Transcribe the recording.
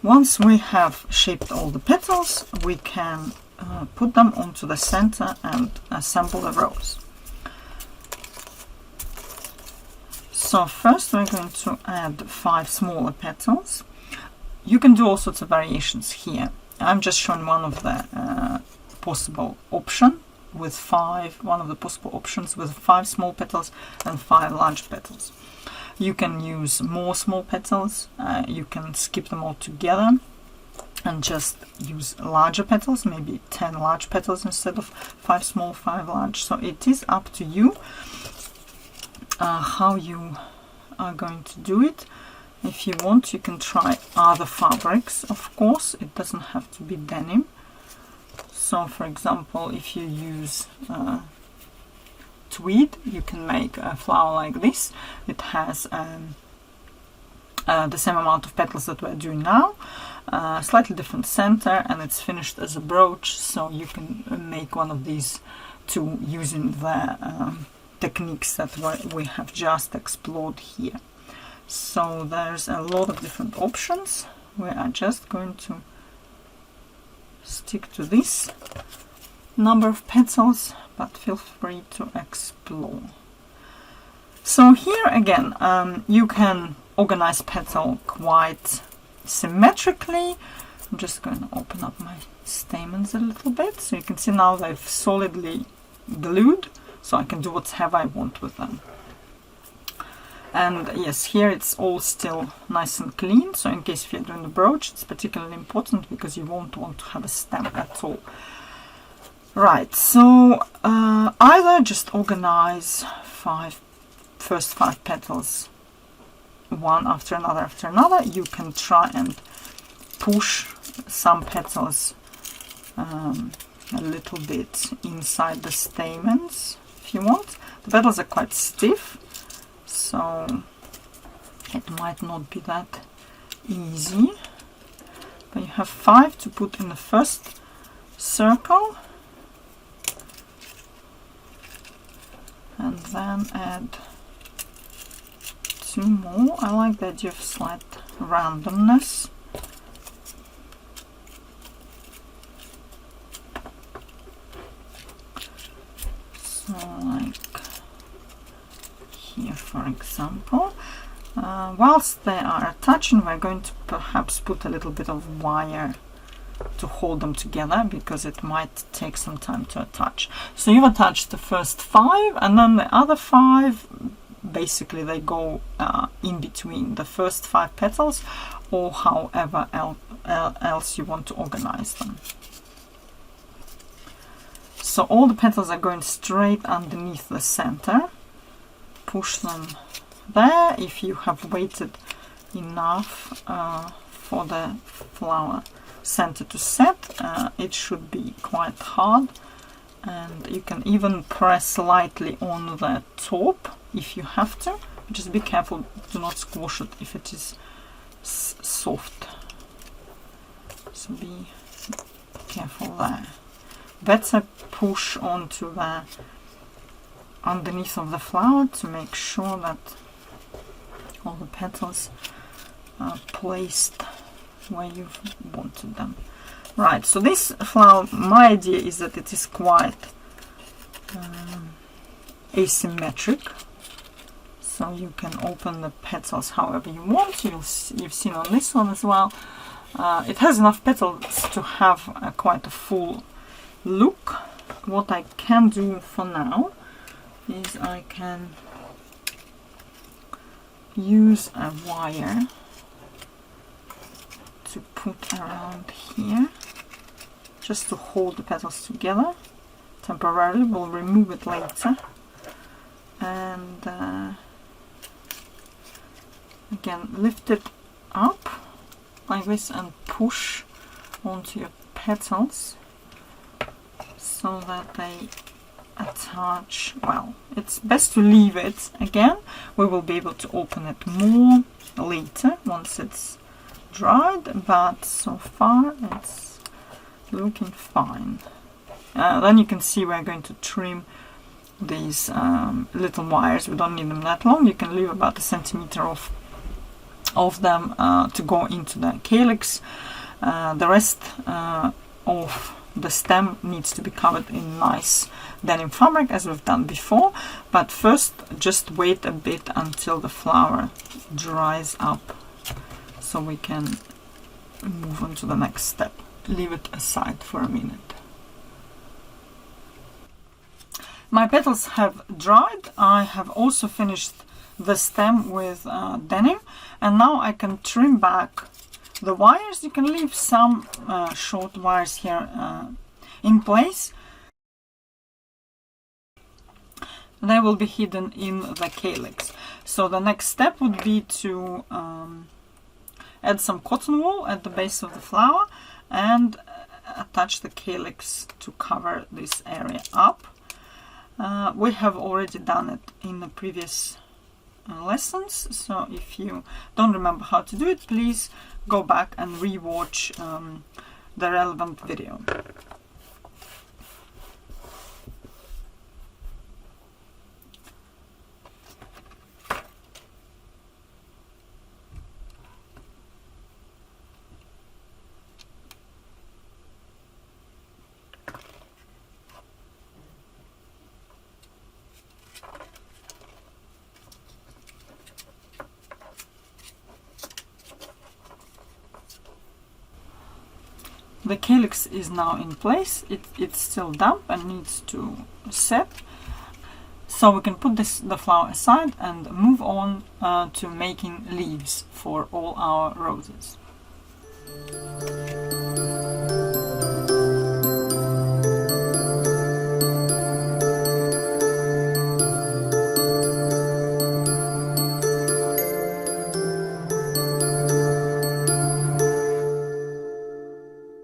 Once we have shaped all the petals, we can put them onto the center and assemble the rose. So first we're going to add 5 smaller petals. You can do all sorts of variations here. I'm just showing one of the possible option with 5, one of the possible options with 5 small petals and 5 large petals. You can use more small petals, you can skip them all together and just use larger petals, maybe 10 large petals instead of 5 small, 5 large. So it is up to you how you are going to do it. If you want, you can try other fabrics, of course, it doesn't have to be denim. So for example, if you use tweed, you can make a flower like this. It has the same amount of petals that we're doing now, slightly different center, and it's finished as a brooch, so you can make one of these too using the techniques that we have just explored here. So there's a lot of different options. We are just going to stick to this number of petals, but feel free to explore. So here again, you can organize petal quite symmetrically. I'm just going to open up my stamens a little bit, so you can see now they've solidly glued, so I can do whatever I want with them. And yes, here it's all still nice and clean, so in case if you're doing the brooch, it's particularly important because you won't want to have a stem at all. Right, so either just organize first 5 petals one after another. You can try and push some petals a little bit inside the stamens if you want. The petals are quite stiff, so it might not be that easy, but you have 5 to put in the first circle, and then add 2 more. I like the idea of slight randomness. So like here for example. Whilst they are attaching, we're going to perhaps put a little bit of wire to hold them together because it might take some time to attach. So you've attached the first 5, and then the other 5, basically they go in between the first 5 petals, or however else you want to organize them. So all the petals are going straight underneath the center. Push them there. If you have waited enough for the flower center to set, it should be quite hard, and you can even press lightly on the top if you have to. Just be careful, do not squash it if it is soft, so be careful there. Better push onto the underneath of the flower to make sure that all the petals are placed where you've wanted them. Right, so this flower, my idea is that it is quite asymmetric, so you can open the petals however you want. You've seen on this one as well. It has enough petals to have quite a full look. What I can do for now is I can use a wire to put around here just to hold the petals together temporarily. We'll remove it later, and again lift it up like this and push onto your petals so that they attach well. It's best to leave it. Again, we will be able to open it more later once it's dried, but so far it's looking fine. Then you can see we're going to trim these little wires. We don't need them that long. You can leave about 1 centimeter of of them to go into the calyx. The rest of the stem needs to be covered in nice denim fabric as we've done before, but first just wait a bit until the flower dries up so we can move on to the next step. Leave it aside for a minute. My petals have dried. I have also finished the stem with denim, and now I can trim back the wires. You can leave some short wires here in place. They will be hidden in the calyx. So the next step would be to add some cotton wool at the base of the flower and attach the calyx to cover this area up. We have already done it in the previous lessons, so if you don't remember how to do it, please go back and re-watch the relevant video. The calyx is now in place. It's still damp and needs to set. So we can put the flower aside and move on to making leaves for all our roses.